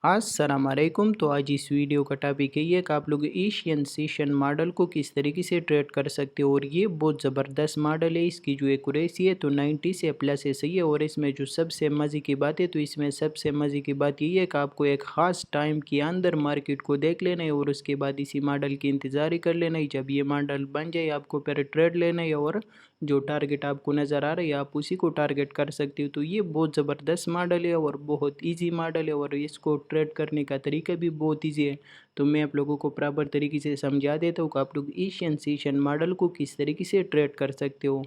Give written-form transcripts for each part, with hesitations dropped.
अस्सलाम वालेकुम। तो आज इस वीडियो का टॉपिक है कि आप लोग एशियन सेशन मॉडल को किस तरीके से ट्रेड कर सकते हो। और ये बहुत ज़बरदस्त मॉडल है। इसकी जो एक्यूरेसी है तो 90 से प्लस है, सही है। और इसमें जो सबसे मज़े की बात है तो इसमें सबसे मज़े की बात ये है कि आपको एक ख़ास टाइम के अंदर मार्केट को देख लेना है और उसके बाद इसी मॉडल की इंतज़ार ही कर लेना है। जब ये मॉडल बन जाए आपको फिर ट्रेड लेना है और जो टारगेट आपको नज़र आ रहा है आप उसी को टारगेट कर सकते हो। तो ये बहुत ज़बरदस्त मॉडल है और बहुत इजी मॉडल है और इसको ट्रेड करने का तरीका भी बहुत इजी है। तो मैं आप लोगों को प्रॉपर तरीके से समझा देता हूँ कि आप लोग एशियन सेशन मॉडल को किस तरीके से ट्रेड कर सकते हो।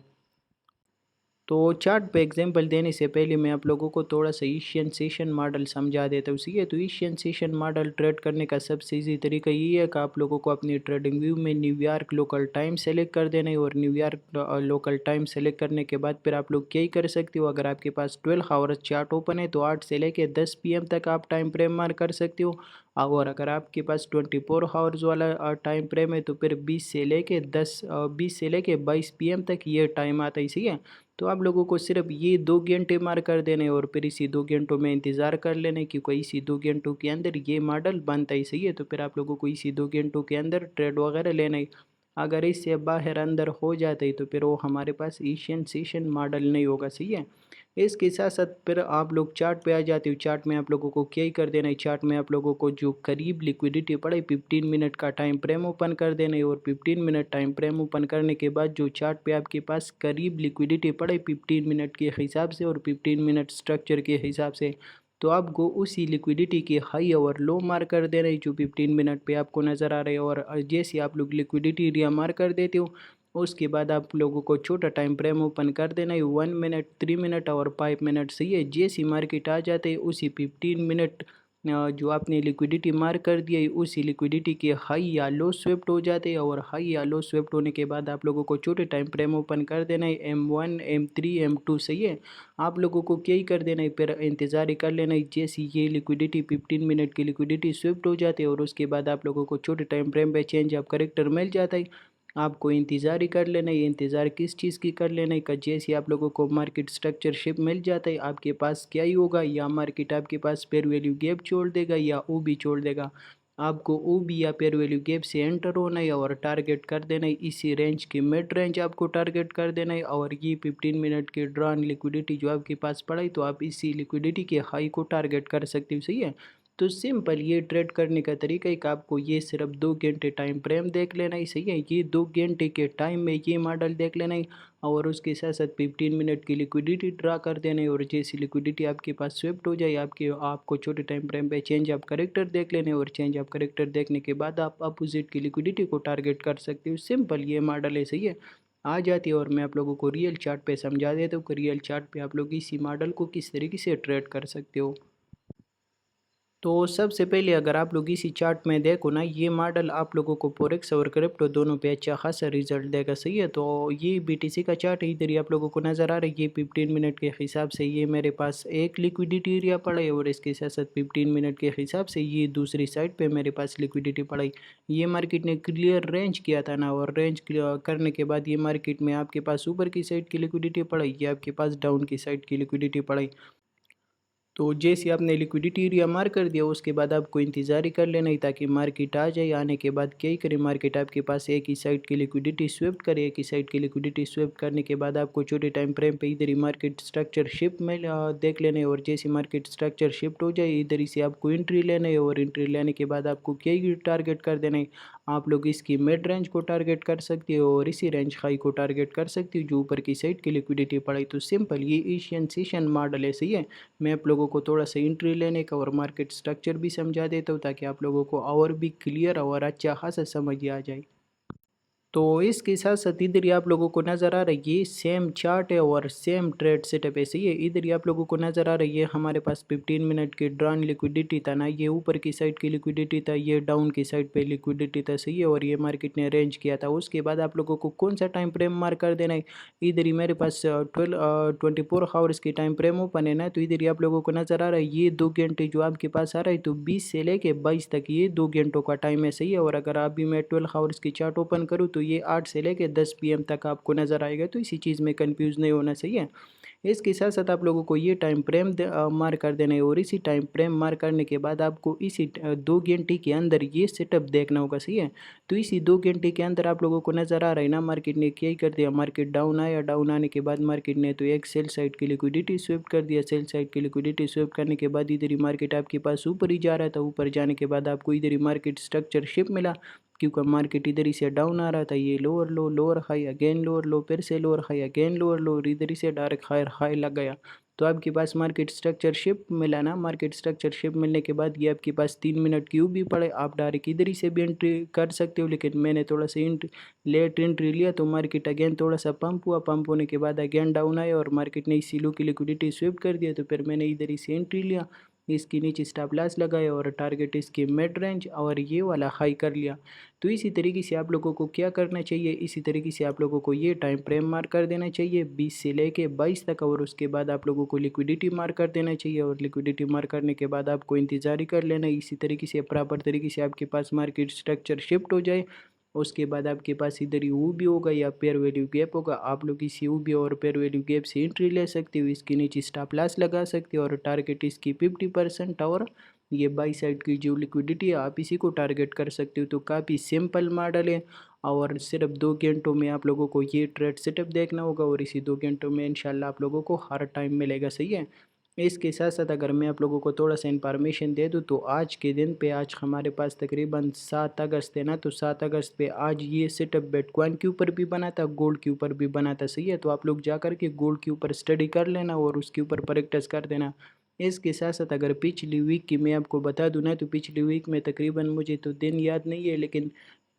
तो चार्ट पे एग्जांपल देने से पहले मैं आप लोगों को थोड़ा सा एशियन सेशन मॉडल समझा देता हूँ, सही है। तो एशियन सेशन मॉडल ट्रेड करने का सबसे इजी तरीका ये है कि आप लोगों को अपनी ट्रेडिंग व्यू में न्यूयॉर्क लोकल टाइम सेलेक्ट कर देना है। और न्यूयॉर्क लोकल टाइम सेलेक्ट करने के बाद फिर आप लोग क्या ही कर सकते हो, अगर आपके पास 12 आवर्स चार्ट ओपन है तो 8 से लेके 10 PM तक आप टाइम फ्रेम मार्क कर सकते हो। और अगर आपके पास 24 आवर्स वाला टाइम फ्रेम है तो फिर 20 से लेके 22 PM तक ये टाइम आता है, सही है। तो आप लोगों को सिर्फ ये 2 घंटे मार्क कर देने और फिर इसी 2 घंटों में इंतज़ार कर लेने क्योंकि इसी 2 घंटों के अंदर ये मॉडल बनता ही, सही है। तो फिर आप लोगों को इसी 2 घंटों के अंदर ट्रेड वगैरह लेना है। अगर इससे बाहर अंदर हो जाता है तो फिर वो हमारे पास एशियन सेशन मॉडल नहीं होगा, सही है। इसके साथ साथ फिर आप लोग चार्ट पे आ जाते हो। चार्ट में आप लोगों को क्या ही कर देना है, चार्ट में आप लोगों को जो करीब लिक्विडिटी पड़े 15 मिनट का टाइम फ्रेम ओपन कर देना है। और 15 मिनट टाइम फ्रेम ओपन करने के बाद जो चार्ट पे आपके पास करीब लिक्विडिटी पड़े 15 मिनट के हिसाब से और 15 मिनट स्ट्रक्चर के हिसाब से, तो आपको उसी लिक्विडिटी के हाई और लो मार्क कर देना है जो 15 मिनट पे आपको नज़र आ रहे हैं। और जैसे आप लोग लिक्विडिटी एरिया मार्क कर देते हो उसके बाद आप लोगों को छोटा टाइम फ्रेम ओपन कर देना है 1 मिनट, 3 मिनट और 5 मिनट, सही है। जैसी मार्केट आ जाते हैं उसी 15 मिनट जो आपने लिक्विडिटी मार्क कर दिया है उसी लिक्विडिटी के हाई या लो स्वेप्ट हो जाते हैं। और हाई या लो स्वेप्ट होने के बाद आप लोगों को छोटे टाइम फ्रेम ओपन कर देना है M1, M3, M2, सही है। आप लोगों को क्या ही कर देना है, फिर इंतज़ार ही कर लेना है जैसी ये लिक्विडिटी 15 मिनट की लिक्विडिटी स्विफ्ट हो जाती है और उसके बाद आप लोगों को छोटे टाइम फ्रेम पे चेंज ऑफ करेक्टर मिल जाता है। आपको इंतज़ार ही कर लेना है। ये इंतज़ार किस चीज़ की कर लेना है, जैसे आप लोगों को मार्केट स्ट्रक्चर शिप मिल जाता है आपके पास क्या ही होगा, या मार्केट आपके पास फेयर वैल्यू गैप छोड़ देगा या ओ बी छोड़ देगा। आपको ओ बी या फेयर वैल्यू गैप से एंटर होना है और टारगेट कर देना है इसी रेंज की मिड रेंज आपको टारगेट कर देना है। और ये 15 मिनट की ड्रॉन लिक्विडिटी जो आपके पास पड़ा है तो आप इसी लिक्विडिटी के हाई को टारगेट कर सकते हो, सही है। तो सिंपल ये ट्रेड करने का तरीका है कि आपको ये सिर्फ 2 घंटे टाइम फ्रेम देख लेना ही, सही है। ये 2 घंटे के टाइम में ये मॉडल देख लेना है और उसके साथ साथ 15 मिनट की लिक्विडिटी ड्रा कर देना है। और जैसी लिक्विडिटी आपके पास स्विफ्ट हो जाए आपको छोटे टाइम फ्रेम पे चेंज ऑफ करेक्टर देख लेने और चेंज ऑफ करेक्टर देखने के बाद आप अपोजिट की लिक्विडिटी को टारगेट कर सकते हो। सिंपल ये मॉडल है, सही है। आ जाती है और मैं आप लोगों को रियल चार्ट पे समझा देता हूँ कि रियल चार्ट पे आप लोग इसी मॉडल को किस तरीके से ट्रेड कर सकते हो। तो सबसे पहले अगर आप लोग इसी चार्ट में देखो ना, ये मॉडल आप लोगों को फोरेक्स और क्रिप्टो दोनों पे अच्छा खासा रिजल्ट देगा, सही है। तो ये बीटीसी का चार्ट है, इधर ही आप लोगों को नज़र आ रहा है। ये 15 मिनट के हिसाब से ये मेरे पास एक लिक्विडिटी एरिया पड़ा है और इसके साथ साथ 15 मिनट के हिसाब से ये दूसरी साइड पे मेरे पास लिक्विडिटी पड़ा है। ये मार्केट ने क्लियर रेंज किया था ना, और रेंज क्लियर करने के बाद ये मार्केट में आपके पास ऊपर की साइड की लिक्विडिटी पड़ा है, ये आपके पास डाउन की साइड की लिक्विडिटी पड़ा है। तो जैसे आपने लिक्विडिटी एरिया मार्क कर दिया उसके बाद आपको इंतज़ार ही कर लेना ही ताकि मार्केट आ जाए। आने के बाद क्या ही करे, मार्केट आपके पास एक ही साइड की लिक्विडिटी स्विफ्ट करे। एक ही साइड की लिक्विडिटी स्विफ्ट करने के बाद आपको छोटे टाइम फ्रेम पे इधर ही मार्केट स्ट्रक्चर शिफ्ट में देख लेना है। और जैसे मार्केट स्ट्रक्चर शिफ्ट हो जाए इधर ही से आपको एंट्री लेना है और एंट्री लेने के बाद आपको क्या ही टारगेट कर देना है। आप लोग इसकी मिड रेंज को टारगेट कर सकते हो और इसी रेंज हाई को टारगेट कर सकते हो जो ऊपर की साइड की लिक्विडिटी पड़े। तो सिंपल ये एशियन सेशन मॉडल है, सही है। मैं आप लोगों को थोड़ा सा एंट्री लेने का और मार्केट स्ट्रक्चर भी समझा देता हूँ ताकि आप लोगों को और भी क्लियर और अच्छा खासा समझ आ जाए। तो इसके साथ साथ इधर ही आप लोगों को नज़र आ रहा है ये सेम चार्ट है और सेम ट्रेड सेटअप है, सही है। इधर ही आप लोगों को नज़र आ रहा है ये हमारे पास 15 मिनट की ड्रॉन लिक्विडिटी था ना, ये ऊपर की साइड की लिक्विडिटी था, ये डाउन की साइड पे लिक्विडिटी था, सही है। और ये मार्केट ने रेंज किया था। उसके बाद आप लोगों को कौन सा टाइम फ्रेम मार्क कर देना है, इधर ही मेरे पास 24 आवर्स की टाइम फ्रेम ओपन है ना, तो इधर ही आप लोगों को नज़र आ रहा है ये 2 घंटे जो आपके पास आ रहा है तो 20 से लेके 22 तक ये 2 घंटों का टाइम है, सही है। और अगर अभी मैं 12 आवर्स की चार्ट ओपन करूँ तो ये 8 से लेके 10 PM तक आपको नज़र आएगा। तो इसी चीज़ में कंफ्यूज नहीं होना, सही है। इसके साथ साथ आप लोगों को ये टाइम फ्रेम मार्क कर देना है और इसी टाइम फ्रेम मार्क करने के बाद आपको इसी 2 घंटे के अंदर ये सेटअप देखना होगा, सही है। तो इसी 2 घंटे के अंदर आप लोगों को नज़र आ रहा है ना, मार्केट ने क्या ही कर दिया, मार्केट डाउन आया, डाउन आने के बाद मार्केट ने तो एक सेल साइड की लिक्विडिटी स्वीप कर दिया, सेल साइड की लिक्विडिटी स्वीप करने के बाद इधर ही मार्केट आपके पास ऊपर ही जा रहा था, ऊपर जाने के बाद आपको इधर ही मार्केट स्ट्रक्चर शिप मिला, क्योंकि मार्केट इधर ही से डाउन आ रहा था, ये लोअर लो, लोअर हाई, अगेन लोअर लो, फिर से लोअर हाई, अगेन लोअर लो, इधर ही से डायरेक्ट हायर हाई लग गया। तो आपके पास मार्केट स्ट्रक्चर शिप मिला ना, मार्केट स्ट्रक्चर शिप मिलने के बाद ये आपके पास 3 मिनट क्यों भी पड़े, आप डायरेक्ट इधर ही से भी एंट्री कर सकते हो, लेकिन मैंने थोड़ा सा लेट एंट्री लिया तो मार्केट अगेन थोड़ा सा पंप हुआ, पंप होने के बाद अगेन डाउन आया और मार्केट ने इसी लो की लिक्विडिटी स्वीप कर दिया, तो फिर मैंने इधर ही से एंट्री लिया, इसके नीचे स्टॉप लॉस लगाया और टारगेट इसकी मिड रेंज और ये वाला हाई कर लिया। तो इसी तरीके से आप लोगों को क्या करना चाहिए, इसी तरीके से आप लोगों को ये टाइम फ्रेम मार्क कर देना चाहिए 20 से लेके 22 तक, और उसके बाद आप लोगों को लिक्विडिटी मार्क कर देना चाहिए, और लिक्विडिटी मार्क करने के बाद आपको इंतजार ही कर लेना, इसी तरीके से प्रॉपर तरीके से आपके पास मार्केट स्ट्रक्चर शिफ्ट हो जाए। उसके बाद आपके पास इधर ही वो भी होगा या पेयर वैल्यू गैप होगा, आप लोग इसी वो भी और पेयर वैल्यू गैप से एंट्री ले सकते हो, इसके नीचे स्टॉप लॉस लगा सकते हो और टारगेट इसकी 50% और ये बाई साइड की जो लिक्विडिटी है आप इसी को टारगेट कर सकते हो। तो काफ़ी सिंपल मॉडल है और सिर्फ 2 घंटों में आप लोगों को ये ट्रेड सेटअप देखना होगा और इसी 2 घंटों में इंशाल्लाह आप लोगों को हर टाइम मिलेगा, सही है। इसके साथ साथ अगर मैं आप लोगों को थोड़ा सा इन्फॉर्मेशन दे दूँ तो आज के दिन पे आज हमारे पास तकरीबन 7 अगस्त है ना, तो 7 अगस्त पे आज ये सेटअप बिटकॉइन के ऊपर भी बना था, गोल्ड के ऊपर भी बना था, सही है। तो आप लोग जा कर के गोल्ड के ऊपर स्टडी कर लेना और उसके ऊपर प्रैक्टिस कर देना। इसके साथ साथ अगर पिछली वीक की मैं आपको बता दूं ना, तो पिछली वीक में तकरीबन मुझे तो दिन याद नहीं है, लेकिन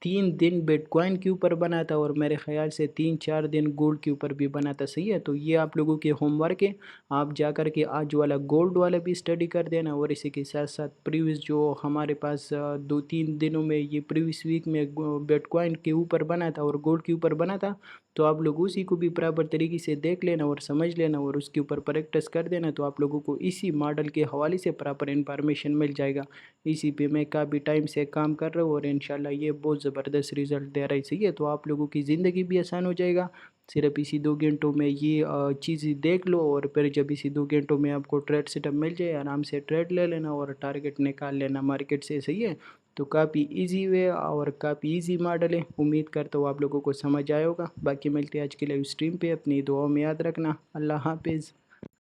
3 दिन बिटकॉइन के ऊपर बना था और मेरे ख्याल से 3-4 दिन गोल्ड के ऊपर भी बना था, सही है। तो ये आप लोगों के होमवर्क है, आप जा कर के आज वाला गोल्ड वाला भी स्टडी कर देना और इसी के साथ साथ प्रीवियस जो हमारे पास 2-3 दिनों में ये प्रीवियस वीक में बिटकॉइन के ऊपर बना था और गोल्ड के ऊपर बना था, तो आप लोग उसी को भी बराबर तरीके से देख लेना और समझ लेना और उसके ऊपर प्रैक्टिस कर देना, तो आप लोगों को इसी मॉडल के हवाले से प्रॉपर इन्फॉर्मेशन मिल जाएगा। इसी पे मैं काफ़ी टाइम से काम कर रहा हूँ और इंशाल्लाह ये बहुत ज़बरदस्त रिज़ल्ट दे रहा है, सही है। तो आप लोगों की ज़िंदगी भी आसान हो जाएगा, सिर्फ इसी 2 घंटों में ये चीज़ें देख लो और फिर जब इसी 2 घंटों में आपको ट्रेड सेटअप मिल जाए आराम से ट्रेड ले लेना और टारगेट निकाल लेना मार्केट से, सही है। तो काफ़ी इजी वे और काफ़ी इजी मॉडल है, उम्मीद करता हूँ आप लोगों को समझ आया होगा। बाकी मिलते हैं आज के लाइव स्ट्रीम पे, अपनी दुआओं में याद रखना। अल्लाह हाफिज़।